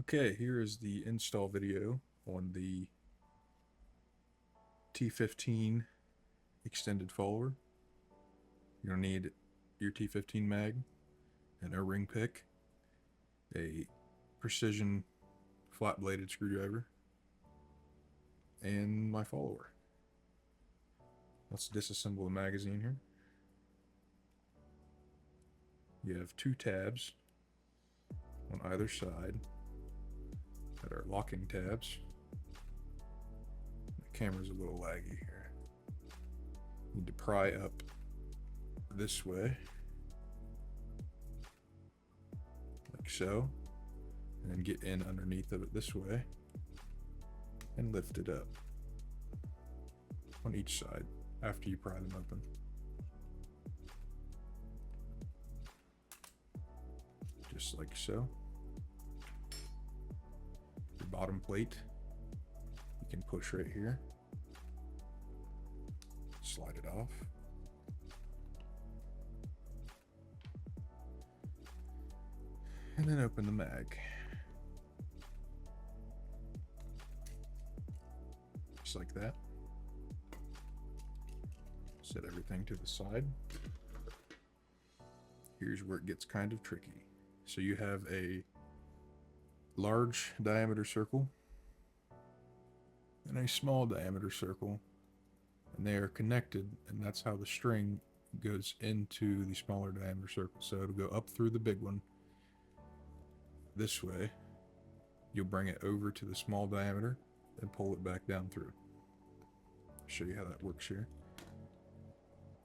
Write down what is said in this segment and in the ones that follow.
Okay, here is the install video on the T15 extended follower. You're going to need your T15 mag, an O-ring pick, a precision flat-bladed screwdriver, and my follower. Let's disassemble the magazine here. You have two tabs on either side that are locking tabs. The camera's a little laggy here. Need to pry up this way, like so, and then get in underneath of it this way and lift it up on each side after you pry them open. Just like so. Your bottom plate you can push right here, slide it off, and then open the mag. Just like that. Set everything to the side. Here's where it gets kind of tricky. So you have a large diameter circle and a small diameter circle, and they are connected, and that's how the string goes into the smaller diameter circle. So it'll go up through the big one this way. You'll bring it over to the small diameter and pull it back down through. I'll show you how that works here.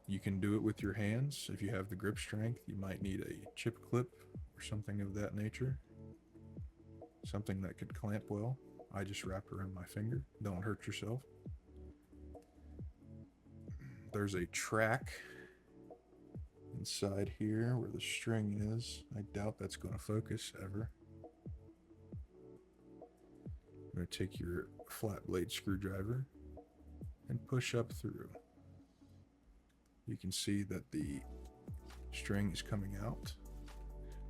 You can do it with your hands. If you have the grip strength, you might need a chip clip or something of that nature. Something that could clamp well. I just wrap around my finger. Don't hurt yourself. There's a track inside here where the string is. I doubt that's going to focus ever. I'm going to take your flat blade screwdriver and push up through. You can see that the string is coming out.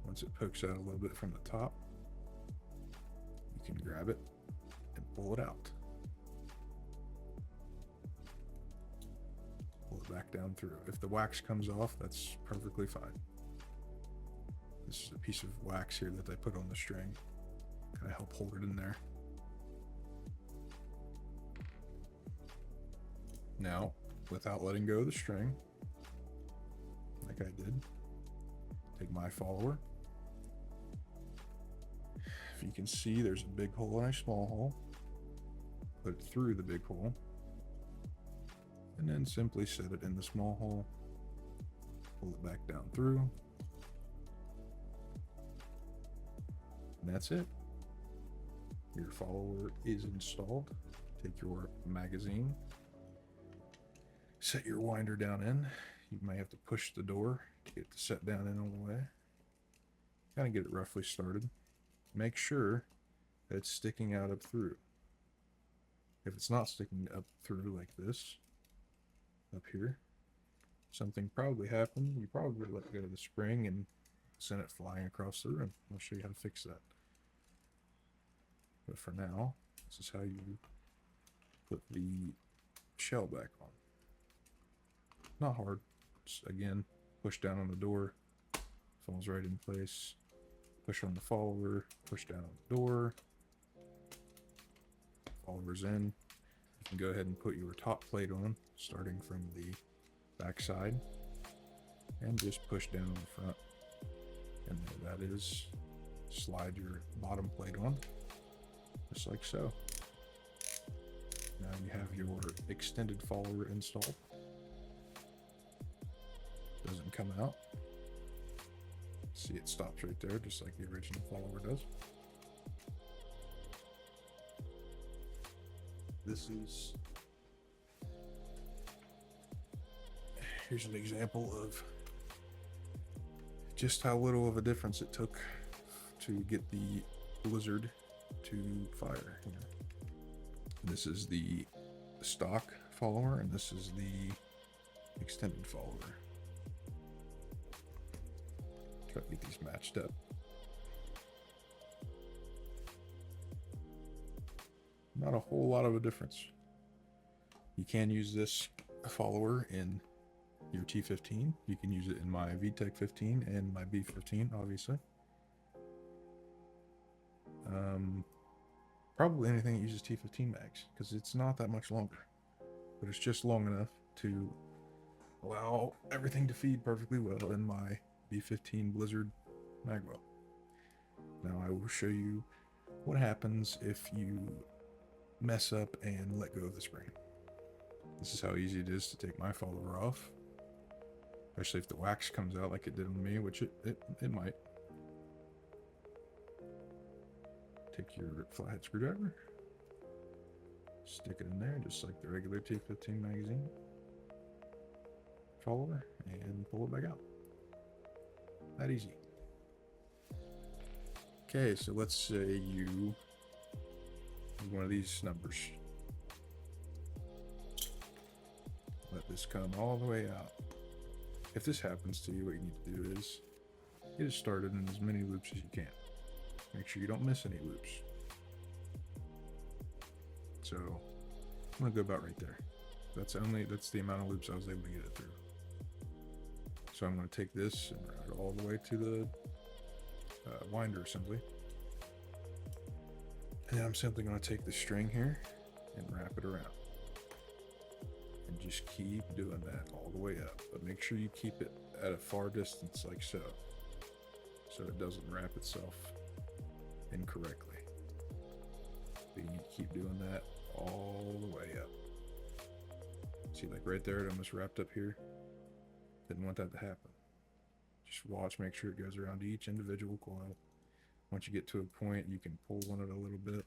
Once it pokes out a little bit from the top, you can grab it and pull it out. Pull it back down through. If the wax comes off, that's perfectly fine. This is a piece of wax here that I put on the string. Kind of help hold it in there. Now, without letting go of the string, like I did, take my follower. If you can see, there's a big hole and a small hole. Put it through the big hole, and then simply set it in the small hole. Pull it back down through, and that's it. Your follower is installed. Take your magazine, set your winder down in. You might have to push the door to get it to set down in all the way. Kind of get it roughly started. Make sure that it's sticking out up through. If it's not sticking up through like this, up here, something probably happened. You probably let go of the spring and sent it flying across the room. I'll show you how to fix that. But for now, this is how you put the shell back on. Not hard. Just, again, push down on the door, falls right in place. Push on the follower, push down on the door. Follower's in. You can go ahead and put your top plate on, starting from the back side, and just push down on the front. And there that is. Slide your bottom plate on, just like so. Now you have your extended follower installed. Doesn't come out. See, it stops right there, just like the original follower does. Here's an example of just how little of a difference it took to get the blizzard to fire. This is the stock follower, and this is the extended follower. Try to get these matched up. Not a whole lot of a difference. You can use this follower in your T15. You can use it in my VTech 15 and my B15, obviously. Probably anything that uses T15 mags, because it's not that much longer, but it's just long enough to allow everything to feed perfectly well in my B15 Blizzard magwell. Now I will show you what happens if you mess up and let go of the spring. This is how easy it is to take my follower off, especially if the wax comes out like it did on me, which it might. Take your flathead screwdriver, stick it in there just like the regular T15 magazine follower, and pull it back out. That easy. Okay, so let's say you use one of these numbers. Let this come all the way out. If this happens to you, what you need to do is get it started in as many loops as you can. Make sure you don't miss any loops. So I'm gonna go about right there. That's the amount of loops I was able to get it through. So I'm gonna take this and route it all the way to the winder assembly. And I'm simply gonna take the string here and wrap it around. And just keep doing that all the way up. But make sure you keep it at a far distance like so. So it doesn't wrap itself incorrectly. But you need to keep doing that all the way up. See, like right there, it almost wrapped up here. Didn't want that to happen. Just watch, make sure it goes around each individual coil. Once you get to a point, you can pull on it a little bit.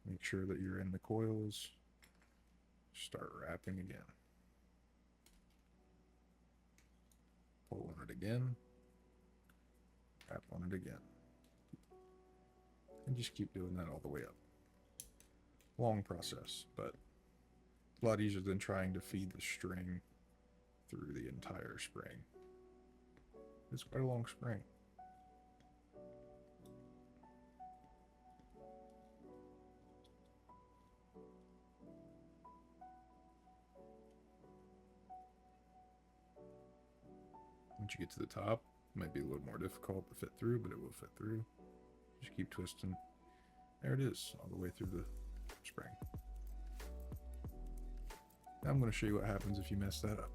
Make sure that you're in the coils. Start wrapping again. Pull on it again. Wrap on it again. And just keep doing that all the way up. Long process, but a lot easier than trying to feed the string through the entire spring. It's quite a long spring. Once you get to the top, it might be a little more difficult to fit through, but it will fit through. Just keep twisting. There it is, all the way through the spring. Now I'm going to show you what happens if you mess that up.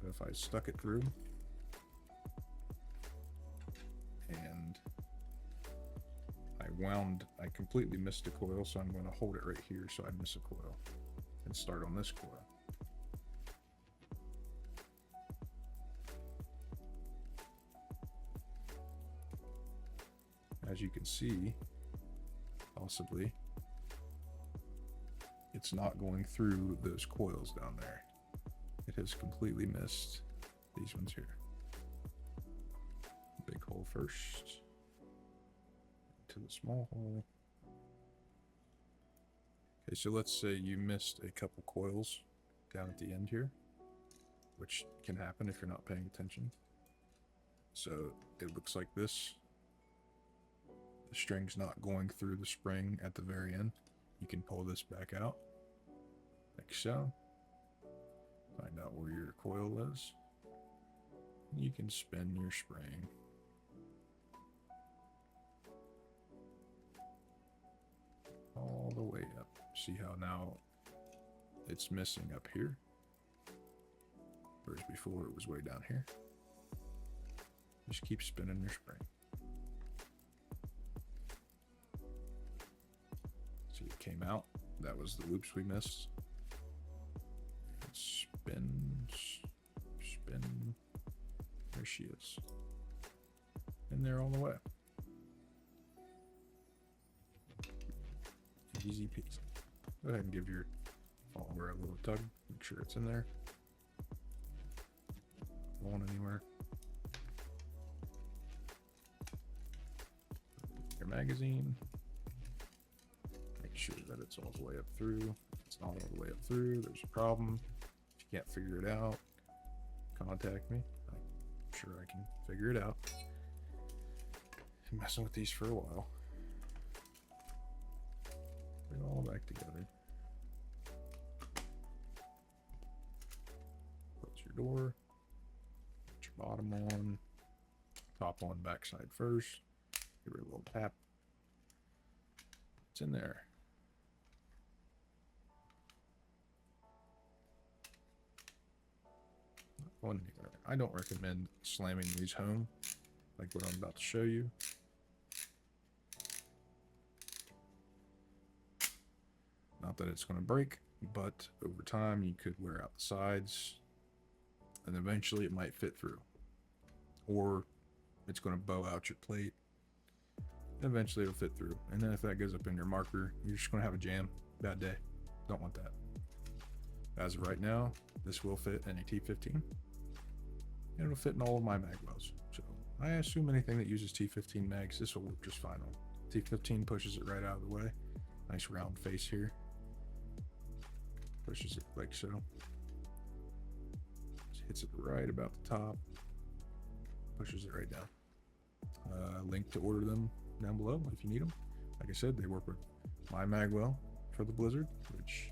But if I stuck it through and I completely missed a coil, so I'm going to hold it right here so I miss a coil and start on this coil. As you can see, possibly, it's not going through those coils down there. It has completely missed these ones here. Big hole first, to the small hole. Okay, so let's say you missed a couple coils down at the end here, which can happen if you're not paying attention. So it looks like this. The string's not going through the spring at the very end. You can pull this back out, like so. Find out where your coil is. You can spin your spring. All the way up. See how now it's missing up here, whereas before it was way down here. Just keep spinning your spring. See, it came out. That was the loops we missed. Spin, spin. There she is. In there all the way. Easy peasy. Go ahead and give your follower a little tug. Make sure it's in there. Not going anywhere. Your magazine. Make sure that it's all the way up through. If it's not all the way up through, there's a problem. If you can't figure it out, contact me. I'm sure I can figure it out. Been messing with these for a while. it all back together. Close your door. Put your bottom on. Top on, backside first. Give it a little tap. It's in there. One here. I don't recommend slamming these home like what I'm about to show you. Not that it's going to break, but over time you could wear out the sides and eventually it might fit through. Or it's going to bow out your plate. Eventually it'll fit through. And then if that goes up in your marker, you're just going to have a jam. Bad day. Don't want that. As of right now, this will fit in a T15. And it'll fit in all of my magwells. So I assume anything that uses T15 mags, this will work just fine on. T15 pushes it right out of the way. Nice round face here. Pushes it like so. Just hits it right about the top. Pushes it right down. Link to order them down below if you need them. Like I said, they work with my magwell for the Blizzard, which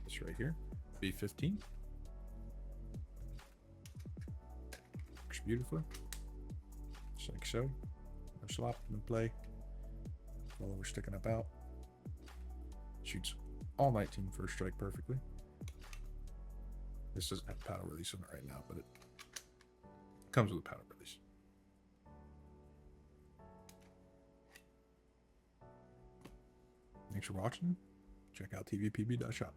is right here, B15. Works beautifully, just like so. No slop, no play. While we're sticking up out. Shoots all 19 first strike perfectly. This doesn't have powder release on it right now, but it comes with a powder release. Thanks for watching. Check out tvpb.shop.